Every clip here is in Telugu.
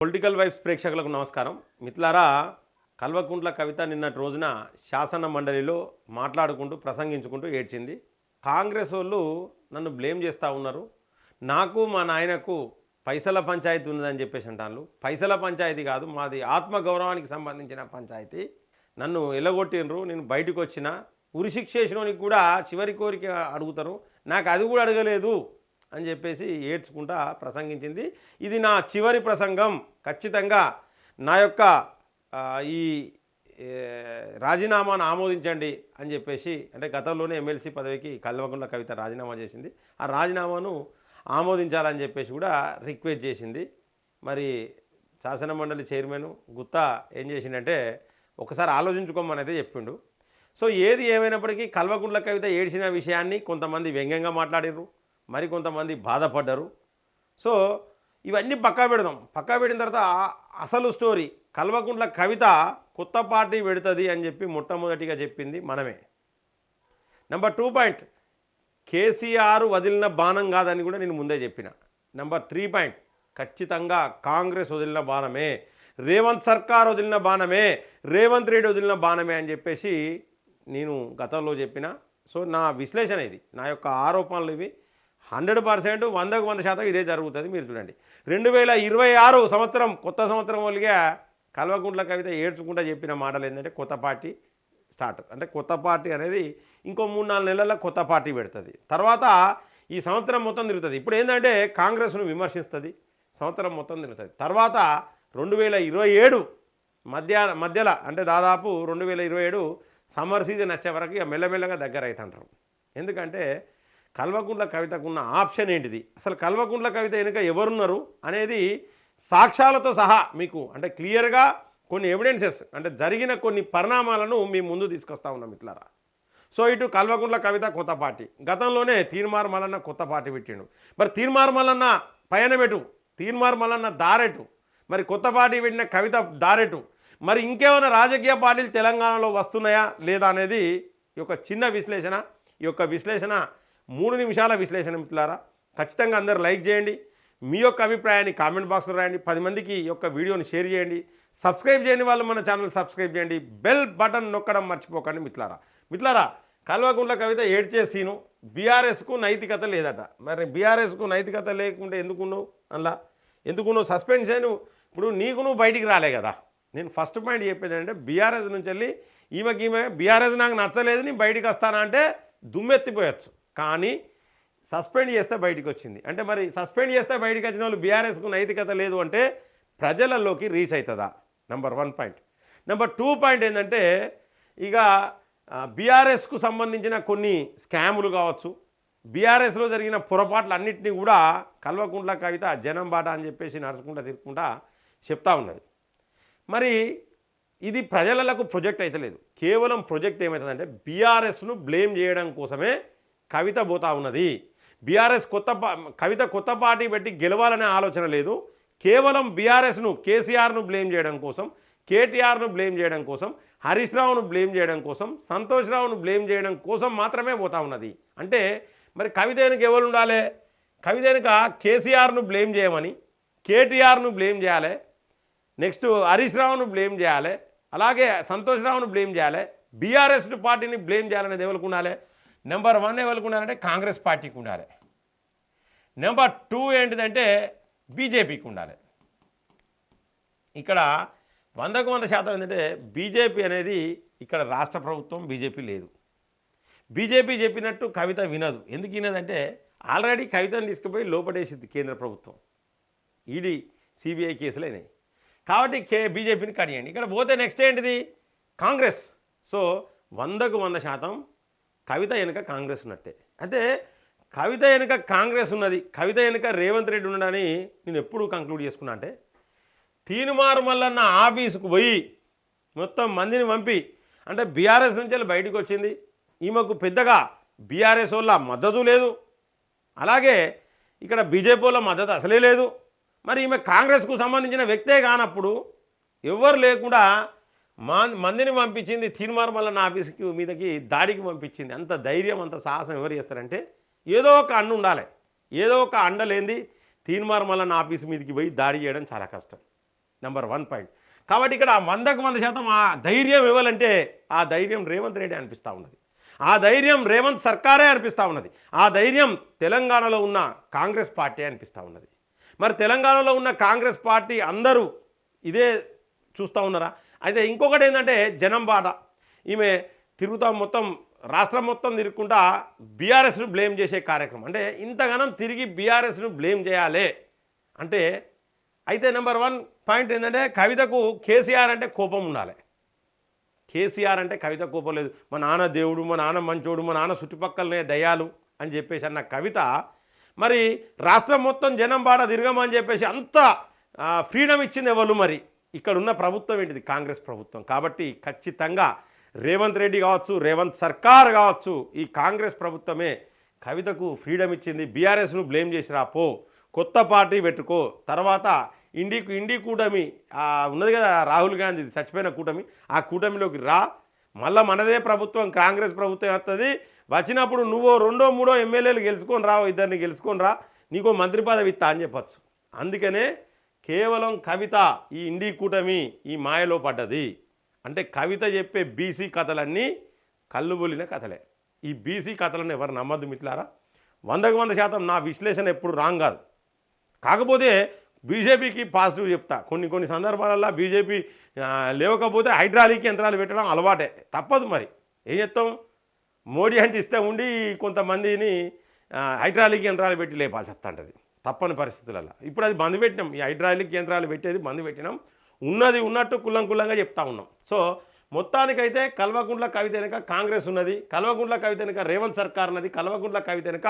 పొలిటికల్ వైబ్స్ ప్రేక్షకులకు నమస్కారం. మిత్రులారా, కల్వకుంట్ల కవిత నిన్నటి రోజున శాసన మండలిలో మాట్లాడుకుంటూ ప్రసంగించుకుంటూ ఏడ్చింది. కాంగ్రెస్ వాళ్ళు నన్ను బ్లేమ్ చేస్తూ ఉన్నారు. నాకు మా నాయనకు పైసల పంచాయతీ ఉన్నదని చెప్పేసి అంటాను. పైసల పంచాయతీ కాదు, మాది ఆత్మగౌరవానికి సంబంధించిన పంచాయతీ. నన్ను ఎల్లగొట్టినరు, నేను బయటకు వచ్చిన ఉరిశిక్ష చేసినోనికి కూడా చివరి కోరిక అడుగుతారు, నాకు అది కూడా అడగలేదు అని చెప్పేసి ఏడ్చుకుంటా ప్రసంగించింది. ఇది నా చివరి ప్రసంగం, ఖచ్చితంగా నా యొక్క ఈ రాజీనామాను ఆమోదించండి అని చెప్పేసి, అంటే గతంలోనే ఎమ్మెల్సీ పదవికి కల్వకుంట్ల కవిత రాజీనామా చేసింది. ఆ రాజీనామాను ఆమోదించాలని చెప్పేసి కూడా రిక్వెస్ట్ చేసింది. మరి శాసనమండలి చైర్మన్ గుత్తా ఏం చేసిందంటే, ఒకసారి ఆలోచించుకోమని అయితే చెప్పిండు. సో ఏది ఏమైనప్పటికీ కల్వకుంట్ల కవిత ఏడ్చిన విషయాన్ని కొంతమంది వ్యంగ్యంగా మాట్లాడారు, మరి కొంతమంది బాధపడ్డారు. సో ఇవన్నీ పక్కా పెడదాం. పక్కా పెట్టిన తర్వాత అసలు స్టోరీ, కల్వకుంట్ల కవిత కొత్త పార్టీ పెడుతుంది అని చెప్పి మొట్టమొదటిగా చెప్పింది మనమే. నెంబర్ 2 పాయింట్, కేసీఆర్ వదిలిన బాణం కాదని కూడా నేను ముందే చెప్పిన. నెంబర్ 3 పాయింట్, ఖచ్చితంగా కాంగ్రెస్ వదిలిన బాణమే, రేవంత్ సర్కార్ వదిలిన బాణమే, రేవంత్ రెడ్డి వదిలిన బాణమే అని చెప్పేసి నేను గతంలో చెప్పిన. సో నా విశ్లేషణ ఇది, నా యొక్క ఆరోపణలు ఇవి. 100% 100% ఇదే జరుగుతుంది. మీరు చూడండి, 2026 సంవత్సరం కొత్త సంవత్సరం వల్ల కల్వకుంట్ల కవిత ఏడ్చుకుంటా చెప్పిన మాటలు ఏంటంటే, కొత్త పార్టీ స్టార్ట్, అంటే కొత్త పార్టీ అనేది ఇంకో 3-4 నెలల్లో కొత్త పార్టీ పెడుతుంది. తర్వాత ఈ సంవత్సరం మొత్తం తిరుగుతుంది. ఇప్పుడు ఏంటంటే కాంగ్రెస్ను విమర్శిస్తుంది, సంవత్సరం మొత్తం తిరుగుతుంది. తర్వాత 2027 మధ్యలో, అంటే దాదాపు 2027 సమ్మర్ సీజన్ వచ్చే వరకు ఇక మెల్లమెల్లగా దగ్గర అవుతుంటారు. ఎందుకంటే కల్వకుంట్ల కవితకు ఉన్న ఆప్షన్ ఏంటిది, అసలు కల్వకుంట్ల కవిత వెనుక ఎవరున్నారు అనేది సాక్ష్యాలతో సహా మీకు, అంటే క్లియర్గా కొన్ని ఎవిడెన్సెస్, అంటే జరిగిన కొన్ని పరిణామాలను మీ ముందు తీసుకొస్తా ఉన్నాం మిత్రులారా. సో ఇటు కల్వకుంట్ల కవిత కొత్త పార్టీ, గతంలోనే తీన్మార్ మల్లన్న కొత్త పార్టీ పెట్టిండు. మరి తీన్మార్ మల్లన్న పయనమెటు, తీన్మార్ మల్లన్న దారెటు, మరి కొత్త పార్టీ పెట్టిన కవిత దారెటు, మరి ఇంకేమైనా రాజకీయ పార్టీలు తెలంగాణలో వస్తున్నాయా లేదా అనేది ఈ యొక్క చిన్న విశ్లేషణ. ఈ యొక్క విశ్లేషణ 3 నిమిషాల విశ్లేషణ మిత్రులారా. ఖచ్చితంగా అందరూ లైక్ చేయండి, మీ యొక్క అభిప్రాయాన్ని కామెంట్ బాక్స్లో రాయండి, 10 మందికి ఈ యొక్క వీడియోని షేర్ చేయండి, సబ్స్క్రైబ్ చేయని వాళ్ళు మన ఛానల్ సబ్స్క్రైబ్ చేయండి, బెల్ బటన్ నొక్కడం మర్చిపోకండి మిత్రులారా. మిత్రులారా, కల్వకుంట్ల కవిత ఏడ్చే సీను, బీఆర్ఎస్కు నైతికత లేదట. మరి బీఆర్ఎస్కు నైతికత లేకుంటే ఎందుకున్నావు అలా, ఎందుకున్నావు సస్పెన్షన్? ఇప్పుడు నీకు నువ్వు బయటికి రాలే కదా. నేను ఫస్ట్ పాయింట్ చెప్పేది ఏంటంటే, బీఆర్ఎస్ నుంచి వెళ్ళి ఈమె బీఆర్ఎస్ నాకు నచ్చలేదు నేను బయటికి వస్తానా అంటే దుమ్మెత్తిపోయచ్చు, కానీ సస్పెండ్ చేస్తే బయటికి వచ్చింది. అంటే మరి సస్పెండ్ చేస్తే బయటికి వచ్చిన వాళ్ళు బీఆర్ఎస్కు నైతికత లేదు అంటే ప్రజలలోకి రీచ్ అవుతుందా? Number 1 point. నెంబర్ 2 పాయింట్ ఏంటంటే, ఇక బీఆర్ఎస్కు సంబంధించిన కొన్ని స్కాములు కావచ్చు, బీఆర్ఎస్లో జరిగిన పొరపాట్లన్నింటినీ కూడా కల్వకుంట్ల కవిత జనం బాట అని చెప్పేసి నడుచుకుంటా తిరుక్కుంటా చెప్తా ఉన్నది. మరి ఇది ప్రజలకు ప్రొజెక్ట్ అయితే లేదు, కేవలం ప్రొజెక్ట్ ఏమవుతుందంటే బీఆర్ఎస్ను బ్లేమ్ చేయడం కోసమే కవిత పోతా ఉన్నది. బీఆర్ఎస్ కవిత కొత్త పార్టీ పెట్టి గెలవాలనే ఆలోచన లేదు, కేవలం బీఆర్ఎస్ను కేసీఆర్ను బ్లేమ్ చేయడం కోసం, కేటీఆర్ను బ్లేమ్ చేయడం కోసం, హరీష్ రావును బ్లేమ్ చేయడం కోసం, సంతోష్ రావును బ్లేమ్ చేయడం కోసం మాత్రమే పోతా ఉన్నది. అంటే మరి కవిత వెనుక ఎవరు ఉండాలి? కవిత వెనుక కేసీఆర్ను బ్లేమ్ చేయమని, కేటీఆర్ను బ్లేమ్ చేయాలి, నెక్స్ట్ హరీష్ రావును బ్లేమ్ చేయాలి, అలాగే సంతోష్ రావును బ్లేమ్ చేయాలి, బీఆర్ఎస్ పార్టీని బ్లేమ్ చేయాలనేది ఎవరికి ఉండాలి? నెంబర్ 1 ఎవరికి ఉండాలంటే కాంగ్రెస్ పార్టీకి ఉండాలి. నెంబర్ 2 ఏంటిదంటే బీజేపీకి ఉండాలి. ఇక్కడ 100% ఏంటంటే బీజేపీ అనేది ఇక్కడ రాష్ట్ర ప్రభుత్వం, బీజేపీ లేదు. బీజేపీ చెప్పినట్టు కవిత వినదు. ఎందుకు వినదంటే ఆల్రెడీ కవితను తీసుకుపోయి లోపడేసింది కేంద్ర ప్రభుత్వం, ఈడీ సిబిఐ కేసులు అయినాయి కాబట్టి బీజేపీని కడియండి. ఇక్కడ పోతే నెక్స్ట్ ఏంటిది? కాంగ్రెస్. సో 100% కవిత వెనుక కాంగ్రెస్ ఉన్నట్టే. అయితే కవిత వెనుక కాంగ్రెస్ ఉన్నది, కవిత వెనుక రేవంత్ రెడ్డి ఉన్నాడని నేను ఎప్పుడు కంక్లూడ్ చేసుకున్నా అంటే, తీన్మార్ మల్లన్న ఆఫీసుకు పోయి మొత్తం మందిని పంపి, అంటే బీఆర్ఎస్ నుంచి వెళ్ళి బయటకు వచ్చింది, ఈమెకు పెద్దగా బీఆర్ఎస్ వాళ్ళ మద్దతు లేదు, అలాగే ఇక్కడ బీజేపీ వాళ్ళ మద్దతు అసలే లేదు. మరి ఈమె కాంగ్రెస్కు సంబంధించిన వ్యక్తే కానప్పుడు ఎవరు లేకుండా మందిని పంపించింది, తీన్మార్ మల్లన్న ఆఫీస్కి మీదకి దాడికి పంపించింది. అంత ధైర్యం, అంత సాహసం ఎవరు చేస్తారంటే ఏదో ఒక అండ ఉండాలి. ఏదో ఒక అండ లేనిది తీన్మార్ మల్లన్న ఆఫీస్ మీదకి పోయి దాడి చేయడం చాలా కష్టం. Number 1 point. కాబట్టి ఇక్కడ 100% ఆ ధైర్యం ఇవ్వాలంటే ఆ ధైర్యం రేవంత్ రెడ్డి అనిపిస్తూ ఉన్నది, ఆ ధైర్యం రేవంత్ సర్కారే అనిపిస్తూ ఉన్నది, ఆ ధైర్యం తెలంగాణలో ఉన్న కాంగ్రెస్ పార్టీ అనిపిస్తూ ఉన్నది. మరి తెలంగాణలో ఉన్న కాంగ్రెస్ పార్టీ అందరూ ఇదే చూస్తూ ఉన్నారా? అయితే ఇంకొకటి ఏంటంటే జనం బాట. ఈమె తిరుగుతా మొత్తం రాష్ట్రం మొత్తం తిరుగుకుంటా బీఆర్ఎస్ను బ్లేమ్ చేసే కార్యక్రమం. అంటే ఇంతగానం తిరిగి బీఆర్ఎస్ను బ్లేమ్ చేయాలి అంటే అయితే నెంబర్ 1 పాయింట్ ఏంటంటే కవితకు కేసీఆర్ అంటే కోపం ఉండాలి. కేసీఆర్ అంటే కవిత కోపం లేదు. మా నాన్న దేవుడు, మా నాన్న మంచోడు, మా నాన్న చుట్టుపక్కలనే దయాలు అని చెప్పేసి అన్న కవిత మరి రాష్ట్రం మొత్తం జనం బాట తిరగమని చెప్పేసి అంత ఫ్రీడమ్ ఇచ్చింది ఎవరు? మరి ఇక్కడ ఉన్న ప్రభుత్వం ఏంటిది? కాంగ్రెస్ ప్రభుత్వం. కాబట్టి ఖచ్చితంగా రేవంత్ రెడ్డి కావచ్చు, రేవంత్ సర్కార్ కావచ్చు, ఈ కాంగ్రెస్ ప్రభుత్వమే కవితకు ఫ్రీడమ్ ఇచ్చింది. బీఆర్ఎస్ను బ్లేమ్ చేసి రాపో, కొత్త పార్టీ పెట్టుకో, తర్వాత ఇండి కూటమి ఉన్నది కదా రాహుల్ గాంధీ చచ్చిపోయిన కూటమి, ఆ కూటమిలోకి రా, మళ్ళీ మనదే ప్రభుత్వం కాంగ్రెస్ ప్రభుత్వం వస్తుంది, వచ్చినప్పుడు నువ్వు 2, 3 ఎమ్మెల్యేలు గెలుచుకొని రా, 2 గెలుచుకొని రా, నీకో మంత్రి పదవి ఇస్తా అని చెప్పచ్చు. అందుకనే కేవలం కవిత ఈ ఇండి కూటమి ఈ మాయలో పడ్డది. అంటే కవిత చెప్పే బీసీ కథలన్నీ కళ్ళుబొలిన కథలే. ఈ బీసీ కథలను ఎవరు నమ్మద్దు మిట్లారా. 100% నా విశ్లేషణ ఎప్పుడు రాంగ్ కాదు. కాకపోతే బీజేపీకి పాజిటివ్ చెప్తా. కొన్ని సందర్భాలలో బీజేపీ లేవకపోతే హైడ్రాలిక్ యంత్రాలు పెట్టడం అలవాటే, తప్పదు. మరి ఏం చెప్తాం? మోడీ అంటే ఇష్టం ఉండి కొంతమందిని హైడ్రాలిక్ యంత్రాలు పెట్టి లేపాల్సి వస్తుంటుంది తప్పని పరిస్థితులలో. ఇప్పుడు అది బంద్ పెట్టినాం, ఈ హైడ్రాలిక్ యంత్రాలు పెట్టేది బంద్ పెట్టినాం. ఉన్నది ఉన్నట్టు కుల్లంగా చెప్తా ఉన్నాం. సో మొత్తానికైతే కల్వకుంట్ల కవిత వెనుక కాంగ్రెస్ ఉన్నది, కల్వకుంట్ల కవిత వెనుక రేవంత్ సర్కార్ ఉన్నది, కల్వకుంట్ల కవిత వెనుక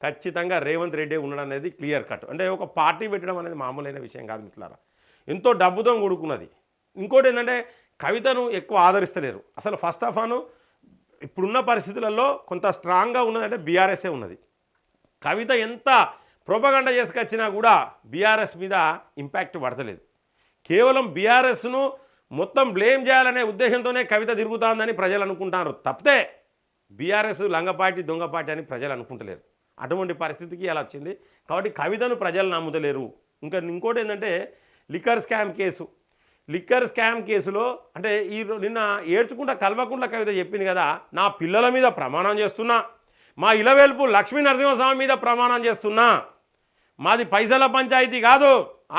ఖచ్చితంగా రేవంత్ రెడ్డి ఉండడం అనేది క్లియర్ కట్. అంటే ఒక పార్టీ పెట్టడం అనేది మామూలైన విషయం కాదు మిత్రులారా, ఎంతో డబ్బుతో కూడుకున్నది. ఇంకోటి ఏంటంటే కవితను ఎక్కువ ఆదరిస్తలేరు అసలు. ఫస్ట్ ఆఫ్ ఆల్ ఇప్పుడున్న పరిస్థితులలో కొంత స్ట్రాంగ్గా ఉన్నదంటే బీఆర్ఎస్ఏ ఉన్నది. కవిత ఎంత ప్రొపగండ చేసుకొచ్చినా కూడా బీఆర్ఎస్ మీద ఇంపాక్ట్ పడతలేదు. కేవలం బీఆర్ఎస్ను మొత్తం బ్లేమ్ చేయాలనే ఉద్దేశంతోనే కవిత తిరుగుతుందని ప్రజలు అనుకుంటారు తప్పితే బీఆర్ఎస్ లంగపాటి దొంగపాటి అని ప్రజలు అనుకుంటలేరు. అటువంటి పరిస్థితికి అలా వచ్చింది. కాబట్టి కవితను ప్రజలు నమ్ముతలేరు. ఇంకోటి ఏంటంటే లిక్కర్ స్కామ్ కేసులో అంటే నిన్న ఏడ్చుకుంటా కల్వకుంట్ల కవిత చెప్పింది కదా, నా పిల్లల మీద ప్రమాణం చేస్తున్నా, మా ఇలవేల్పు లక్ష్మీ నరసింహస్వామి మీద ప్రమాణం చేస్తున్నా, మాది పైసల పంచాయతీ కాదు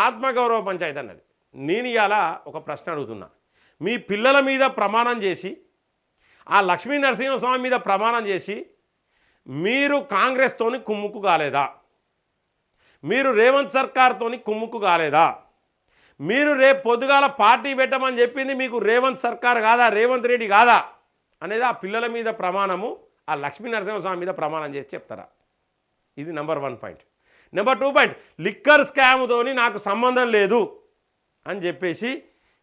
ఆత్మగౌరవ పంచాయతీ అన్నది. నేను ఇవాళ ఒక ప్రశ్న అడుగుతున్నా, మీ పిల్లల మీద ప్రమాణం చేసి ఆ లక్ష్మీ నరసింహస్వామి మీద ప్రమాణం చేసి మీరు కాంగ్రెస్తోని కుమ్ముక్కు కాలేదా? మీరు రేవంత్ సర్కార్తోని కుమ్ముక్కు కాలేదా? మీరు రేపు పొద్దుగాల పార్టీ పెట్టమని చెప్పింది మీకు రేవంత్ సర్కార్ కాదా, రేవంత్ రెడ్డి కాదా అనేది ఆ పిల్లల మీద ప్రమాణము ఆ లక్ష్మీ నరసింహస్వామి మీద ప్రమాణం చేసి చెప్తారా? ఇది number 1 point. Number 2 point, liquor స్కామ్తోని నాకు సంబంధం లేదు అని చెప్పేసి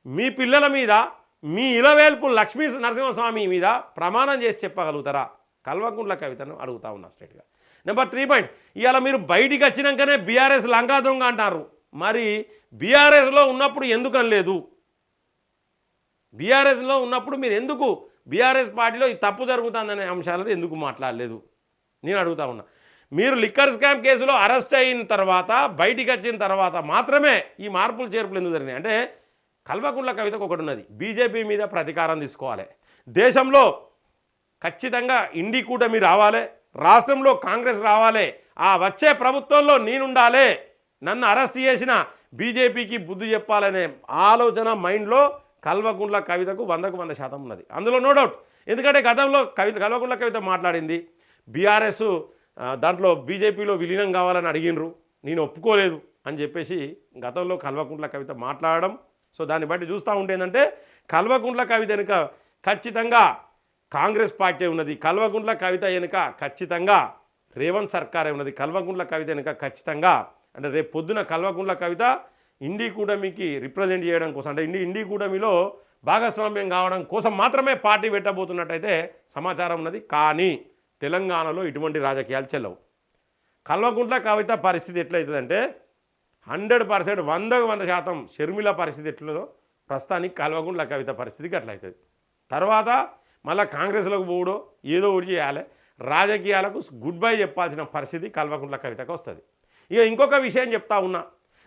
మీ పిల్లల మీద మీ ఇలవేల్పు లక్ష్మీ నరసింహస్వామి మీద ప్రమాణం చేసి చెప్పగలుగుతారా? కల్వకుంట్ల కవితను అడుగుతా ఉన్నా స్ట్రైట్గా. నెంబర్ 3 పాయింట్, ఇవాళ మీరు బయటికి వచ్చినాకనే బీఆర్ఎస్ లంగా దొంగ అంటారు. మరి బీఆర్ఎస్లో ఉన్నప్పుడు ఎందుకు అనలేదు? బీఆర్ఎస్లో ఉన్నప్పుడు మీరు ఎందుకు బీఆర్ఎస్ పార్టీలో ఈ తప్పు జరుగుతుందనే అంశాలను ఎందుకు మాట్లాడలేదు నేను అడుగుతా ఉన్నా. మీరు లిక్కర్ స్కామ్ కేసులో అరెస్ట్ అయిన తర్వాత బయటికి వచ్చిన తర్వాత మాత్రమే ఈ మార్పులు చేర్పులు ఎందుకు జరిగినాయి అంటే కల్వకుంట్ల కవితకు ఒకటి ఉన్నది, బీజేపీ మీద ప్రతీకారం తీసుకోవాలి, దేశంలో ఖచ్చితంగా ఇండి కూటమి రావాలి, రాష్ట్రంలో కాంగ్రెస్ రావాలి, ఆ వచ్చే ప్రభుత్వంలో నేనుండాలి, నన్ను అరెస్ట్ చేసిన బీజేపీకి బుద్ధి చెప్పాలనే ఆలోచన మైండ్లో కల్వకుంట్ల కవితకు 100% ఉన్నది. అందులో నో డౌట్. ఎందుకంటే గతంలో కల్వకుంట్ల కవిత మాట్లాడింది, బీఆర్ఎస్ దాంట్లో బీజేపీలో విలీనం కావాలని అడిగినరు, నేను ఒప్పుకోలేదు అని చెప్పేసి గతంలో కల్వకుంట్ల కవిత మాట్లాడడం. సో దాన్ని బట్టి చూస్తూ ఉంటే ఏంటంటే కల్వకుంట్ల కవిత వెనుక ఖచ్చితంగా కాంగ్రెస్ పార్టీ ఉన్నది, కల్వకుంట్ల కవిత వెనుక ఖచ్చితంగా రేవంత్ సర్కారే ఉన్నది, కల్వకుంట్ల కవిత వెనుక ఖచ్చితంగా అంటే రేపు పొద్దున కల్వకుంట్ల కవిత ఇండి కూటమికి రిప్రజెంట్ చేయడం కోసం అంటే ఇండి కూటమిలో భాగస్వామ్యం కావడం కోసం మాత్రమే పార్టీ పెట్టబోతున్నట్టయితే సమాచారం ఉన్నది. కానీ తెలంగాణలో ఇటువంటి రాజకీయాలు చెల్లవు. కల్వకుంట్ల కవిత పరిస్థితి ఎట్లయితుందంటే 100% 100% షర్మిల పరిస్థితి ఎట్లదో ప్రస్తుతానికి కల్వకుంట్ల కవిత పరిస్థితికి అట్లయితుంది. తర్వాత మళ్ళీ కాంగ్రెస్లోకి పోవడో ఏదో ఒకటి చేయాలి, రాజకీయాలకు గుడ్ బై చెప్పాల్సిన పరిస్థితి కల్వకుంట్ల కవితకు వస్తుంది. ఇక ఇంకొక విషయం చెప్తా ఉన్నా,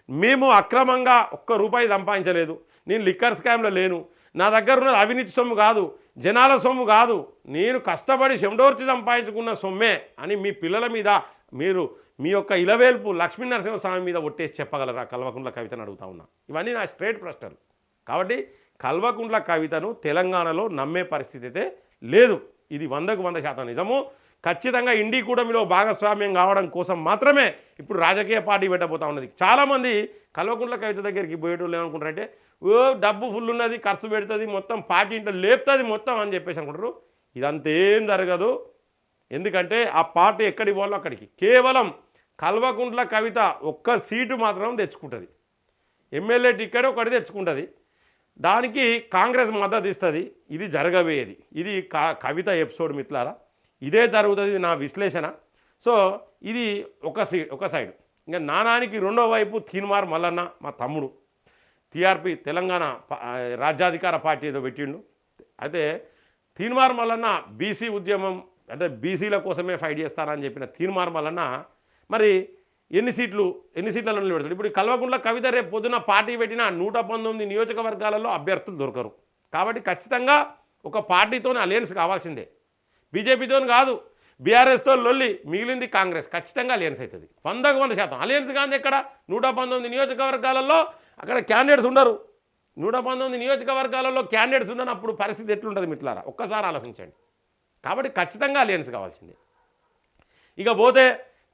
మేము అక్రమంగా ఒక్క రూపాయి సంపాదించలేదు, నేను లిక్కర్ స్కామ్లో లేను, నా దగ్గర ఉన్నది అవినీతి సొమ్ము కాదు, జనాల సొమ్ము కాదు, నేను కష్టపడి చెమటోర్చి సంపాదించుకున్న సొమ్మే అని మీ పిల్లల మీద మీరు మీ యొక్క ఇలవేల్పు లక్ష్మీ నరసింహస్వామి మీద ఒట్టేసి చెప్పగలరా కల్వకుంట్ల కవితను అడుగుతా ఉన్నా. ఇవన్నీ నా స్ట్రేట్ ప్రశ్నలు. కాబట్టి కల్వకుంట్ల కవితను తెలంగాణలో నమ్మే పరిస్థితి అయితే లేదు. ఇది 100% నిజము. ఖచ్చితంగా ఇండి కూటమిలో భాగస్వామ్యం కావడం కోసం మాత్రమే ఇప్పుడు రాజకీయ పార్టీ పెట్టబోతా ఉన్నది. చాలామంది కల్వకుంట్ల కవిత దగ్గరికి పోయేటోళ్ళు ఏమనుకుంటారంటే, ఓ డబ్బు ఫుల్ ఉన్నది, ఖర్చు పెడుతుంది, మొత్తం పార్టీ ఇంట్లో లేపుతుంది మొత్తం అని చెప్పేసి అనుకుంటారు. ఇదంతేం జరగదు. ఎందుకంటే ఆ పార్టీ ఎక్కడికి పోవాలో అక్కడికి. కేవలం కల్వకుంట్ల కవిత ఒక్క సీటు మాత్రం తెచ్చుకుంటుంది, ఎమ్మెల్యే టికెట్ ఒకటి తెచ్చుకుంటుంది, దానికి కాంగ్రెస్ మద్దతు ఇస్తుంది. ఇది జరగబోయేది. ఇది కవిత ఎపిసోడ్ మిత్రులారా, ఇదే జరుగుతుంది నా విశ్లేషణ. సో ఇది ఒక సైడ్. ఇంకా నానానికి రెండో వైపు తీన్మార్ మల్లన్న మా తమ్ముడు టీఆర్పీ తెలంగాణ రాజ్యాధికార పార్టీ ఏదో పెట్టిండు. అయితే తీన్మార్ మల్లన్న బీసీ ఉద్యమం అంటే బీసీల కోసమే ఫైట్ చేస్తానని చెప్పిన తీన్మార్ మల్లన్న మరి ఎన్ని సీట్లలో నిలబెడతాడు. ఇప్పుడు కల్వకుంట్ల కవిత రేపు పొద్దున పార్టీ పెట్టిన 119 నియోజకవర్గాలలో అభ్యర్థులు దొరకరు. కాబట్టి ఖచ్చితంగా ఒక పార్టీతోనే అలయన్స్ కావాల్సిందే, బీజేపీతో కాదు. బీఆర్ఎస్తో లొల్లి, మిగిలింది కాంగ్రెస్. ఖచ్చితంగా అలయన్స్ అవుతుంది 100%. అలయన్స్ కాదు ఎక్కడ 119 నియోజకవర్గాలలో అక్కడ క్యాండిడేట్స్ ఉండరు. 119 నియోజకవర్గాలలో క్యాండిడేట్స్ ఉన్నప్పుడు పరిస్థితి ఎట్లుంటుంది మిత్రులారా, ఒక్కసారి ఆలోచించండి. కాబట్టి ఖచ్చితంగా అలయన్స్ కావాల్సిందే. ఇక పోతే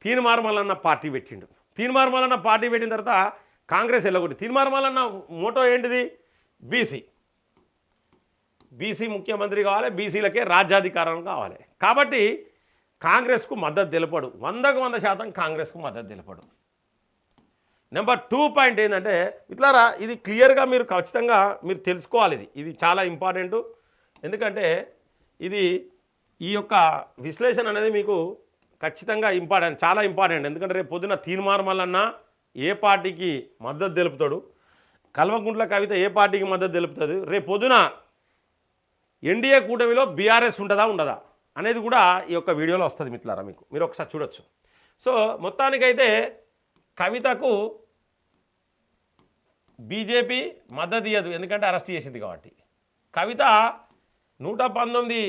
తీన్మార్ మల్లన్న పార్టీ పెట్టిండు. తీన్మార్ మల్లన్న పార్టీ పెట్టిన తర్వాత కాంగ్రెస్ వెళ్ళగొట్టి. తీన్మార్ మల్లన్న మోటో ఏంటిది? బీసీ ముఖ్యమంత్రి కావాలి, బీసీలకే రాజ్యాధికారం కావాలి. కాబట్టి కాంగ్రెస్కు మద్దతు తెలపడు, 100% కాంగ్రెస్కు మద్దతు తెలపడు. నెంబర్ 2 పాయింట్ ఏంటంటే ఇట్లారా, ఇది క్లియర్గా మీరు ఖచ్చితంగా మీరు తెలుసుకోవాలి. ఇది చాలా ఇంపార్టెంటు. ఎందుకంటే ఇది ఈ యొక్క విశ్లేషణ అనేది మీకు ఖచ్చితంగా చాలా ఇంపార్టెంట్. ఎందుకంటే రేపు పొద్దున తీన్మార్ మల్లన్న ఏ పార్టీకి మద్దతు తెలుపుతాడు, కల్వకుంట్ల కవిత ఏ పార్టీకి మద్దతు తెలుపుతుంది, రేపు పొద్దున ఎన్డీఏ కూటమిలో బీఆర్ఎస్ ఉంటుందా ఉండదా అనేది కూడా ఈ యొక్క వీడియోలో వస్తుంది మిత్రులారా. మీరు ఒకసారి చూడొచ్చు. సో మొత్తానికైతే కవితకు బీజేపీ మద్దతు ఇవ్వదు, ఎందుకంటే అరెస్ట్ చేసింది కాబట్టి. కవిత 119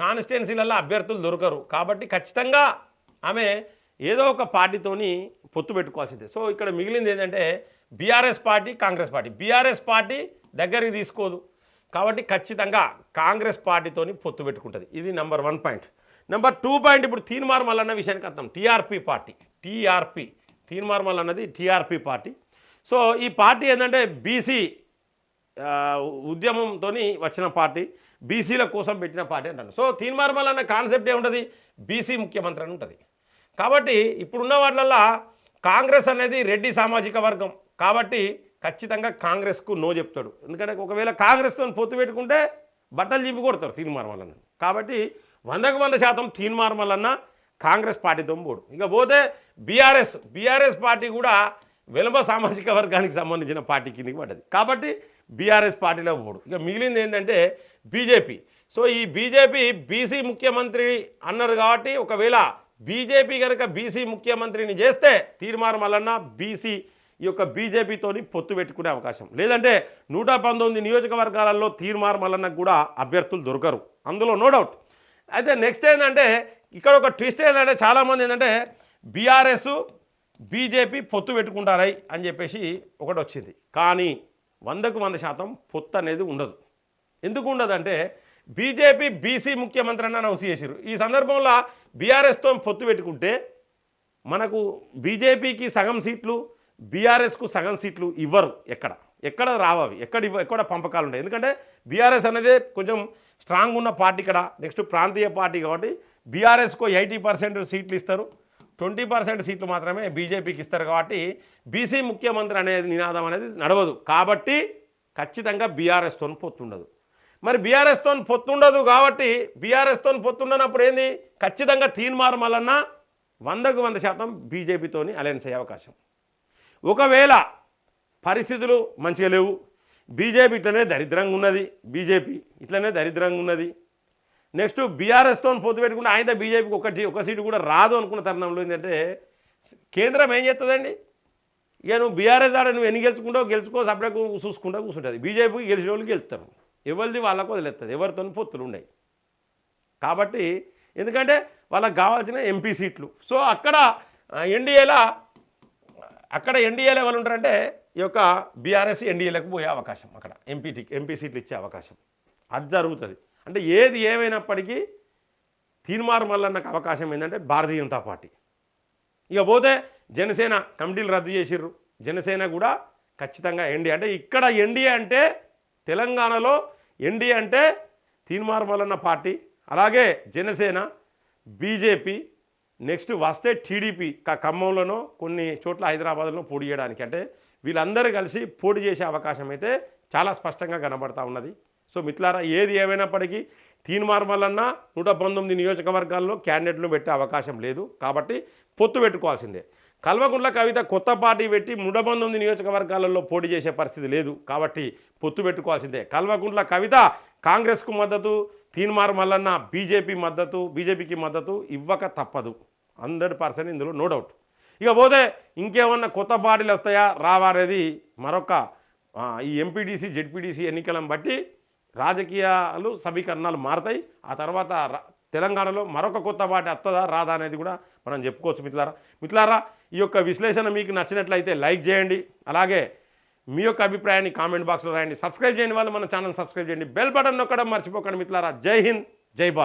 కాన్స్టిట్యున్సీలలో అభ్యర్థులు దొరకరు. కాబట్టి ఖచ్చితంగా ఆమె ఏదో ఒక పార్టీతోని పొత్తు పెట్టుకోవాల్సిందే. సో ఇక్కడ మిగిలింది ఏంటంటే BRS party, Congress party. BRS party దగ్గరికి తీసుకోదు కాబట్టి ఖచ్చితంగా కాంగ్రెస్ పార్టీతోని పొత్తు పెట్టుకుంటుంది. ఇది నెంబర్ 1 పాయింట్. నెంబర్ 2 పాయింట్, ఇప్పుడు తీన్మార్ మల్లన్న విషయానికి వస్తాం. టీఆర్పీ పార్టీ, తీన్మార్ మల్లన్నది టీఆర్పీ పార్టీ. సో ఈ పార్టీ ఏంటంటే బీసీ ఉద్యమంతో వచ్చిన పార్టీ, బీసీల కోసం పెట్టిన పార్టీ అంటారు. సో తీన్మార్ మల్లన్న కాన్సెప్ట్ ఏముంటుంది? బీసీ ముఖ్యమంత్రి అని ఉంటుంది. కాబట్టి ఇప్పుడున్న వాటిలల్లో కాంగ్రెస్ అనేది రెడ్డి సామాజిక వర్గం కాబట్టి ఖచ్చితంగా కాంగ్రెస్కు నో చెప్తాడు. ఎందుకంటే ఒకవేళ కాంగ్రెస్తో పొత్తు పెట్టుకుంటే బట్టలు చెప్పి కొడతారు తీన్మార్ మల్లన్న. కాబట్టి 100% తీన్మార్ మల్లన్న కాంగ్రెస్ పార్టీతో పోడు. ఇక పోతే బీఆర్ఎస్ పార్టీ కూడా వెలుమ సామాజిక వర్గానికి సంబంధించిన పార్టీ కిందకి పడ్డది కాబట్టి బీఆర్ఎస్ పార్టీలో పోడు. ఇక మిగిలింది ఏంటంటే బీజేపీ. సో ఈ బీజేపీ బీసీ ముఖ్యమంత్రి అన్నారు కాబట్టి ఒకవేళ బీజేపీ కనుక బీసీ ముఖ్యమంత్రిని చేస్తే తీన్మార్ మల్లన్న ఈ యొక్క బీజేపీతోని పొత్తు పెట్టుకునే అవకాశం. లేదంటే 119 నియోజకవర్గాలలో తీన్మార్ మల్లన్నకు కూడా అభ్యర్థులు దొరకరు, అందులో నో డౌట్. అయితే నెక్స్ట్ ఏంటంటే ఇక్కడ ఒక ట్విస్ట్ ఏంటంటే చాలామంది ఏంటంటే బీఆర్ఎస్ బీజేపీ పొత్తు పెట్టుకుంటారై అని చెప్పేసి ఒకటి వచ్చింది. కానీ 100% పొత్తు అనేది ఉండదు. ఎందుకు ఉండదంటే బీజేపీ బీసీ ముఖ్యమంత్రి అని అనౌన్స్ చేశారు. ఈ సందర్భంలో బీఆర్ఎస్తో పొత్తు పెట్టుకుంటే మనకు బీజేపీకి సగం సీట్లు, బీఆర్ఎస్కు సగం సీట్లు ఇవ్వరు. ఎక్కడ రావవి, ఎక్కడ పంపకాలు ఉంటాయి. ఎందుకంటే బీఆర్ఎస్ అనేది కొంచెం స్ట్రాంగ్ ఉన్న పార్టీ ఇక్కడ. నెక్స్ట్ ప్రాంతీయ పార్టీ కాబట్టి బీఆర్ఎస్కు 80% సీట్లు ఇస్తారు, 20% సీట్లు మాత్రమే బీజేపీకి ఇస్తారు. కాబట్టి బీసీ ముఖ్యమంత్రి అనేది నినాదం అనేది నడవదు. కాబట్టి ఖచ్చితంగా బీఆర్ఎస్తో పొత్తుండదు. మరి బీఆర్ఎస్తో పొత్తుండదు కాబట్టి బీఆర్ఎస్తో పొత్తుండనప్పుడు ఏంది? ఖచ్చితంగా తీన్మార్ మల్లన్న 100% బీజేపీతోని అలయన్స్ అయ్యే అవకాశం. ఒకవేళ పరిస్థితులు మంచిగా లేవు, బీజేపీ ఇట్లనే దరిద్రంగా ఉన్నది, నెక్స్ట్ బీఆర్ఎస్తో పొత్తు పెట్టుకుంటే ఆయన బీజేపీకి ఒక సీటు కూడా రాదు అనుకున్న తరుణంలో ఏంటంటే కేంద్రం ఏం చేస్తుందండి? ఇక నువ్వు బీఆర్ఎస్ ఆడ నువ్వు ఎన్ని గెలుచుకో సపరేట్ చూసుకుంటా కూర్చుంటుంది. బీజేపీకి గెలిచిన వాళ్ళు గెలుస్తారు, ఎవరిది వాళ్ళకు వదిలేస్తుంది, ఎవరితో పొత్తులు ఉన్నాయి కాబట్టి. ఎందుకంటే వాళ్ళకి కావాల్సిన ఎంపీ సీట్లు. సో అక్కడ ఎన్డీఏలో ఎవరు ఉంటారంటే ఈ యొక్క బీఆర్ఎస్ ఎన్డీఏలకు పోయే అవకాశం, అక్కడ ఎంపీ సీట్లు ఇచ్చే అవకాశం అది జరుగుతుంది. అంటే ఏది ఏమైనప్పటికీ తీన్మార్ మల్లన్నకు అవకాశం ఏంటంటే భారతీయ జనతా పార్టీ. ఇక పోతే జనసేన కమిటీలు రద్దు చేసిర్రు, జనసేన కూడా ఖచ్చితంగా ఎన్డీఏ. అంటే ఇక్కడ ఎన్డీఏ అంటే తెలంగాణలో ఎన్డీఏ అంటే తీన్మార్ మల్లన్న పార్టీ, అలాగే జనసేన, బీజేపీ, నెక్స్ట్ వస్తే టీడీపీ ఖమ్మంలోనో కొన్ని చోట్ల హైదరాబాద్లో పోటీ చేయడానికి. అంటే వీళ్ళందరూ కలిసి పోటీ చేసే అవకాశం అయితే చాలా స్పష్టంగా కనబడతా ఉన్నది. సో మిత్రులారా, ఏది ఏమైనప్పటికీ తీన్మార్ మల్లన్న 119 నియోజకవర్గాల్లో క్యాండిడేట్లు పెట్టే అవకాశం లేదు కాబట్టి పొత్తు పెట్టుకోవాల్సిందే. కల్వకుంట్ల కవిత కొత్త పార్టీ పెట్టి 119 నియోజకవర్గాలలో పోటీ చేసే పరిస్థితి లేదు కాబట్టి పొత్తు పెట్టుకోవాల్సిందే. కల్వకుంట్ల కవిత కాంగ్రెస్కు మద్దతు, తీన్మార్ మల్లన్న బీజేపీకి మద్దతు ఇవ్వక తప్పదు 100% ఇందులో నో డౌట్. ఇక పోతే ఇంకేమన్నా కొత్త పార్టీలు వస్తాయా రావా అనేది మరొక ఈ ఎంపీటీసీ జెడ్పీటీసీ ఎన్నికలను బట్టి రాజకీయాలు సమీకరణాలు మారతాయి. ఆ తర్వాత తెలంగాణలో మరొక కొత్త పార్టీ వస్తుందా రాదా అనేది కూడా మనం చెప్పుకోవచ్చు. మిత్రులారా, ఈ యొక్క విశ్లేషణ మీకు నచ్చినట్లయితే లైక్ చేయండి, అలాగే మీ యొక్క అభిప్రాయాన్ని కామెంట్ బాక్స్లో రాయండి. సబ్స్క్రైబ్ చేయని వాళ్ళు మన ఛానల్ సబ్స్క్రైబ్ చేయండి, బెల్ బటన్ నొక్కడం మర్చిపోకండి. మిత్రులారా, జై హింద్, జై భారత్.